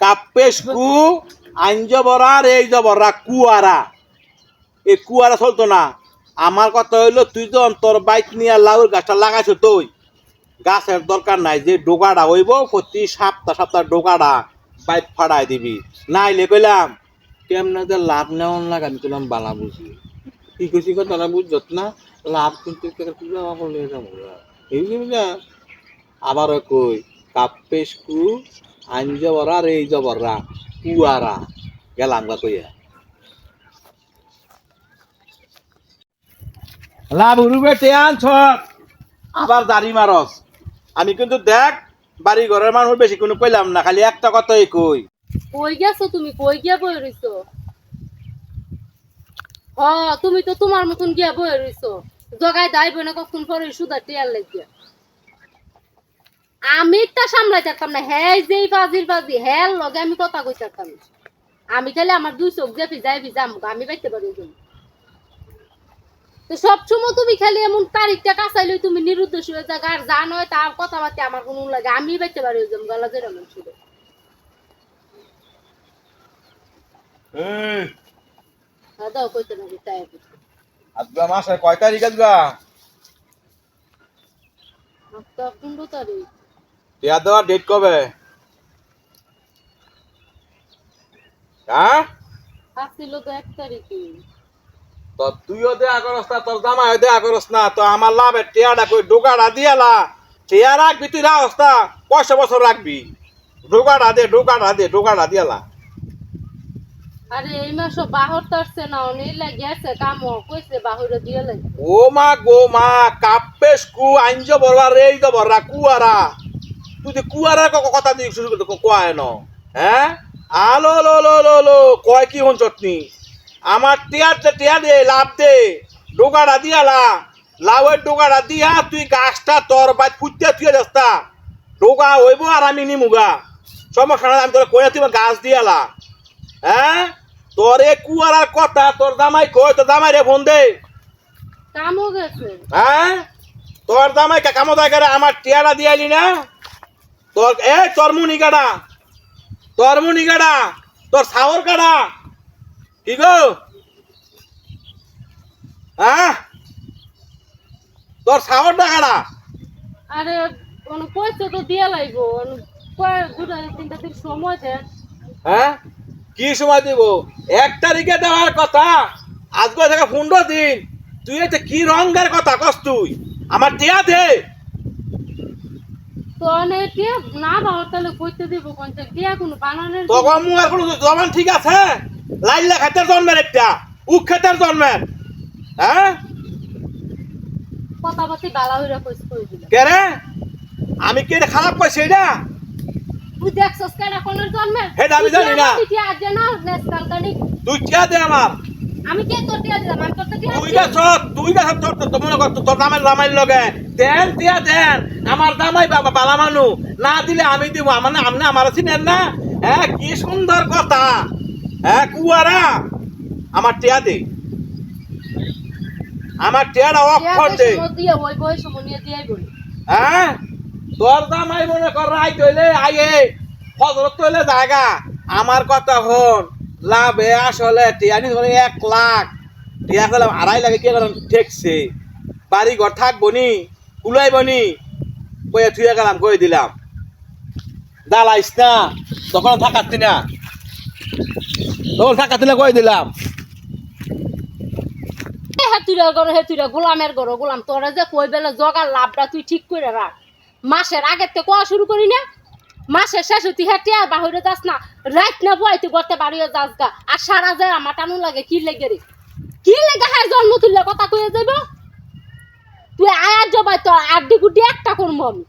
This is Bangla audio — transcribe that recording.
কাপ্পেশকু আঞ্জবরার এই জবরা কুয়ারা এই কুয়ারা চলতো না। আমার কথা হইলো তুই তো তোর বাইক নিয়ে লাউর গাছটা লাগাইছো তুই গাছের দরকার নাই যে ডোকাটা হইব প্রতি সপ্তাহ ডোকাটা বাইক ফাড়াই দিবি নাইলে কইলাম কেমনে যে লাভ নেওয়ান লাগে আমি কইলাম বালা বুঝি কি কইছি তারা বুঝত না লাভ কিন্তু করলে যাবো এই না আবার কই কাপ্পেশকু আঞ্জবরা আর এই জবরা কুয়ারা গেলাম গা কইয়া লাভ উড়ুবে টেয়ান ছ আবার দাড়ি মারস আমি কিন্তু দেখ বাড়ি ঘরের মানুষ বেশি কোনো কইলাম না খালি একটা কথাই কই কই গেছো তুমি কই গিয়া বই রইছো হ তুমি তো তোমার মতন গিয়া বই রইছো জগায় দাইব না কখন পরে সুদা টিয়ার লাগিয়া আমি তা সামলাই থাকতাম না হ্যাঁ যেই ফাজি হ্যাঁ লগে আমি কথা কই থাকতাম আমি তাহলে আমার দুই চোখ দিয়ে যাইবি যাম আমি পাইতে পারি তো সবসময় তুমি খালি এমন তারিখটা কাছাইলে তুমি নিরুদ্দেশ হয়ে যাক আর যা নয় তার কথাবার্তা আমার কোনো লাগে আমি পাইতে পারি গলা যেরকম ছিল দাও কইতে না তাই আজকে মাসের কয় তারিখ আজগা আজকে 15 তারিখ টিয়া দেওয়ার ডেট কবে হ্যাঁ আসছিল তো 1 তারিখে তো তুইও দেয়া করস না তোর জামাইও দেয়া করস না তো আমার লাভের টিয়াটা কই ডোকাটা দিয়ালা টিয়া রাখবি তুই রাখস না 500 বছর রাখবি ডোকাটা দিয়ালা আরে এই মাস বাহর তারছে না অনেক লাগিয়েছে কাম কইছে বাহরে দিয়ে লাগে ও মা গো মা কাপ্পেশকু আইনজ বড়া রেই দ বড়া কুয়ারা তুই যে কুয়ারা কথা দিয়ে শুরু করতে কয় ন হ্যাঁ আলো লো লো লো লো কয় কি হন চটনি আমার টিয়া দে লাভ দে ডোকাটা দিয়ালা লাউয়ের ডোকাটা দিয়া তুই গাছটা তোর বাইত ফুটতে তুই রাস্তা ডোকা হইব আর আমি নিমুগা সমস্যা নাই আমি তোর কইয়া তুই গাছ দিয়ালা হ্যাঁ তোর এ কুয়ারার কথা তোর জামাই কই তোর জামাই রে ফোন দে কামও গেছে হ্যাঁ তোর জামাই কামো দায় করে আমার টিয়াটা দিয়ালি না তোর এ চরমুনি গাড়া তোর সাওর গাড়া কি গো হ্যাঁ তোর সাওরটা গাড়া আরে কোন পয়সা তো দিয়া লাইবো কয় 2-3 দিন সময় দেন হ্যাঁ কি সময় দিব 1 তারিখে দেওয়ার কথা আজকে থেকে 15 দিন তুই এতে কি রঙের কথা কস তুই আমার টিয়া দে তো অনেকে না বাবা তাহলে কইতে দিব কোনটা দিয়া কোনো বানানোর তখন মু আর কোনো জমান ঠিক আছে লাইলা খাতের জন্মের একটা উখ খাতের জন্মের হ্যাঁ কথাবার্তা গালা হইরা কইছ কই দিলা কে রে আমি কি খারাপ কইছি এটা তুই দেখছস কেন কোনের জন্মে হেডা আমি জানি না তুই আজ জানো নেসকাল কানি তুই টিয়া দে আমার আমি কে তোর টিয়া দিলাম আমি তোর টিয়া তুই গেছ তোর মনে কর তোর দামের রামাইল লগে দেন টিয়া দেন আমার দামাই বাবা বালা মানু না দিলে আমি দিব মানে আমনে আমার চিনেন না হ্যাঁ কি সুন্দর কথা হ্যাঁ কুয়ারা আমার টিয়া দে আমার টিয়াটা অক্ষর দে দিয়ে ওই বই সময় নিয়ে দিয়াই বলি হ্যাঁ তোর দামাই মনে কর রাই তইলে আইয়ে হজরত তইলে জায়গা আমার কথা হন লাভে আসলে টিয়ানি ধরে 1 লাখ টিয়া গেলাম 2.5 লাখে কি গেলাম ঠেকছে বাড়ি ঘর থাকবো নি কুলাইব নি কয়ে থুয়ে গেলাম কয়ে দিলাম দালাইস না তখন থাকাচ্ছি না কয়ে দিলাম হেতুরা গোলামের গরো গোলাম তোরা যে কই বেলা জগার লাভটা তুই ঠিক করে রাখ মাসের আগের থেকে কোয়া শুরু করি না মাসের শেষে তুই হেঁটে বাহিরে যাস না রাত না বই তুই করতে বাড়িও যাস গা আর সারা যায় আমার টানু লাগে কি লেগে রে কি লেগে হ্যাঁ জন্ম তুললে কথা কয়ে যাব তুই আয়ার জবাই তোর আড্ডি গুড্ডি একটা করবো আমি